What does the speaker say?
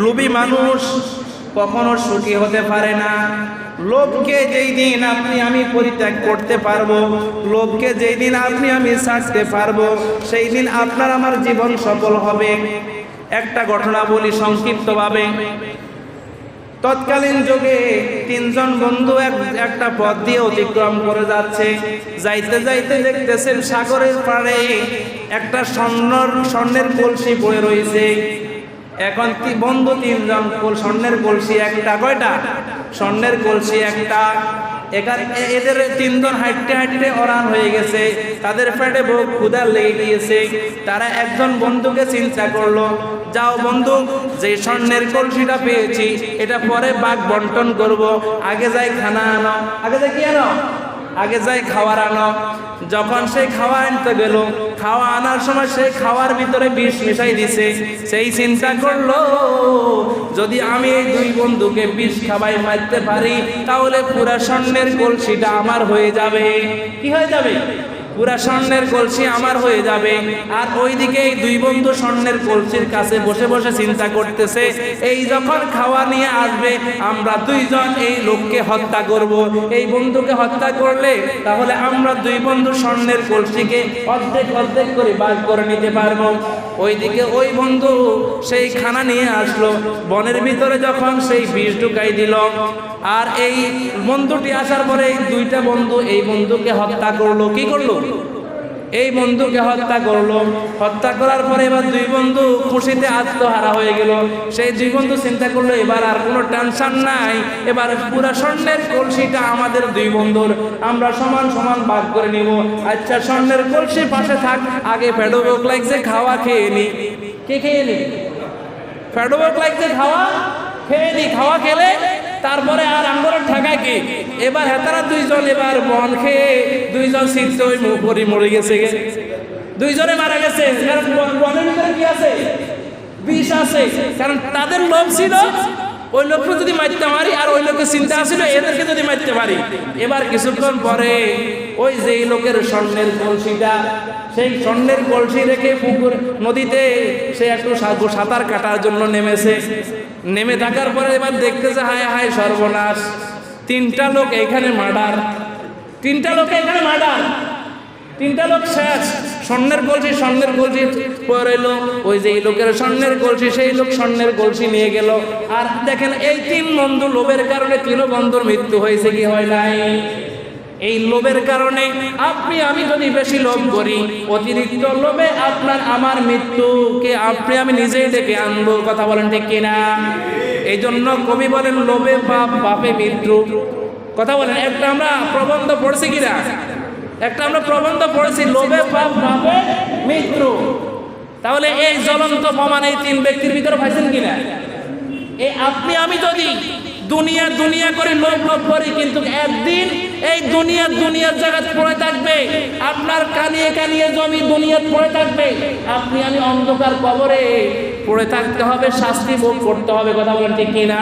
লোভী মানুষ কখনো সুখী হতে পারে না। লোভকে যেই দিন আপনি আমি পরিত্যাগ করতে পারবো, লোভকে যেই দিন আপনি আমি ছাড়তে পারবো, সেই দিন আপনার আমার জীবন সফল হবে। একটা ঘটনা বলি সংক্ষিপ্তভাবে। তৎকালীন যুগে তিনজন বন্ধু একটা পথ দিয়ে অতিক্রম করে যাচ্ছে। যাইতে যাইতে দেখতেছেন সাগরের পাড়ে একটা স্বর্ণের কলসি পড়ে রয়েছে। এখন বন্ধু তিনজন স্বর্ণের কলসি একটা, কয়টা স্বর্ণের কলসি একটা। এদের তিনজন হাঁটতে হাঁটতে অরান হয়ে গেছে, তাদের পেটে বহু ক্ষুধা লেগে গিয়েছে। তারা একজন বন্ধুকে চিন্তা করলো, যাও বন্ধু, যে স্বর্ণের কলসিটা পেয়েছি এটা পরে ভাগ বন্টন করব, আগে যাই খানা আনো। আগে যাই কি আনো? আগে যাই খাবার আনো। যখন সেই খাওয়া আনতে গেল, খাওয়া আনার সময় সেই খাওয়ার ভিতরে বিষ মিশাই দিছে। সেই চিন্তা করলো, যদি আমি এই দুই বন্ধুকে বিষ খাওয়াই মারতে পারি তাহলে পুরা স্বর্ণের কলসিটা আমার হয়ে যাবে। কি হয়ে যাবে? পুরা স্বর্ণের কলসি আমার হয়ে যাবে। আর ওইদিকে এই দুই বন্ধু স্বর্ণের কলসির কাছে বসে বসে চিন্তা করতেছে, এই যখন খাওয়া নিয়ে আসবে আমরা দুইজন এই লোককে হত্যা করব। এই বন্ধুকে হত্যা করলে তাহলে আমরা দুই বন্ধু স্বর্ণের কলসিকে অর্ধেক অর্ধেক করে ভাগ করে নিতে পারবো। ওইদিকে ওই বন্ধু সেই খানা নিয়ে আসলো, বনের ভিতরে যখন সেই বিষ ঢুকাই দিল, আর এই বন্ধুটি আসার পরে এই দুইটা বন্ধু এই বন্ধুকে হত্যা করলো। কি করলো? এই বন্ধুকে হত্যা করলো। হত্যা করার পরে এবার দুই বন্ধু খুশিতে আত্মহারা হয়ে গেল। সেই দুই বন্ধু চিন্তা করলো, এবার আর কোনো টেনশন নাই, এবার পুরা স্বর্ণের কলসিটা আমাদের দুই বন্ধুর, আমরা সমান সমান ভাগ করে নিব। আচ্ছা, স্বর্ণের কলসি পাশে থাক, আগে পেটও ভোক লাগছে, খাওয়া খেয়ে নি। কে খেয়ে নি? পেটও ভোক লাগছে, খাওয়া খেয়ে নি। খাওয়া খেলে তারপরে আর আমরা ঠেকায় কি? এবার হেতারা দুইজন এবার বন খেয়ে দুইজন শীত ওই মুখরি মরে গেছে, দুইজনে মারা গেছে। কারণ বনের ভিতরে কি আছে? বিষ আছে। কারণ তাদের লোভ ছিল ওই লোককে যদি মারতে পারি, আর ওই লোকের চিন্তা ছিল এদেরকে যদি মারতে পারি। এবার কিছুক্ষণ পরে ওই যে লোকের স্বর্ণের কলসিটা, সেই স্বর্ণের কলসি রেখে পুকুর নদীতে সে একটু সাঁতার কাটার জন্য নেমেছে। নেমে থাকার পরে এবার দেখতেছে, হায় হায় সর্বনাশ, তিনটা লোক এখানে মার্ডার, তিনটা লোক এখানে মার্ডার, তিনটা লোক শেষ। স্বর্ণের কলসি পরে এলো, ওই যে লোকের স্বর্ণের কলসি, সেই লোক স্বর্ণের কলসি নিয়ে গেল। আর দেখেন এই তিন বন্ধু লোভের কারণে তিন বন্ধুর মৃত্যু হয়েছে, কি হয় নাই? এই লোভের কারণে আপনি আমি যদি বেশি লোভ করি, অতিরিক্ত লোভে আপনার আমার মৃত্যুকে আপনি আমি নিজেই ডেকে আনবো। কথা বলেন ঠিক কিনা? এই জন্য কবি বলেন, লোভে পাপ, পাপে মৃত্যু। কথা বলেন। একটা আমরা প্রবন্ধ পড়ছি কিনা? একটা আমরা প্রবন্ধ পড়েছি, লোভে পাপ, পাপে মৃত্যু। তাহলে এই জ্বলন্ত প্রমাণ এই তিন ব্যক্তির ভিতরে পাইছেন কিনা? এই আপনি আমি যদি দুনিয়া দুনিয়া করে লোভ করি, কিন্তু একদিন এই দুনিয়ার জায়গায় পড়ে থাকবে। আপনার কানিয়ে কানিয়ে জমি দুনিয়ার পড়ে থাকবে, আপনি আমি অন্ধকার কবরে পড়ে থাকতে হবে, শাস্তি ভোগ করতে হবে। কথা বলেন ঠিক কিনা?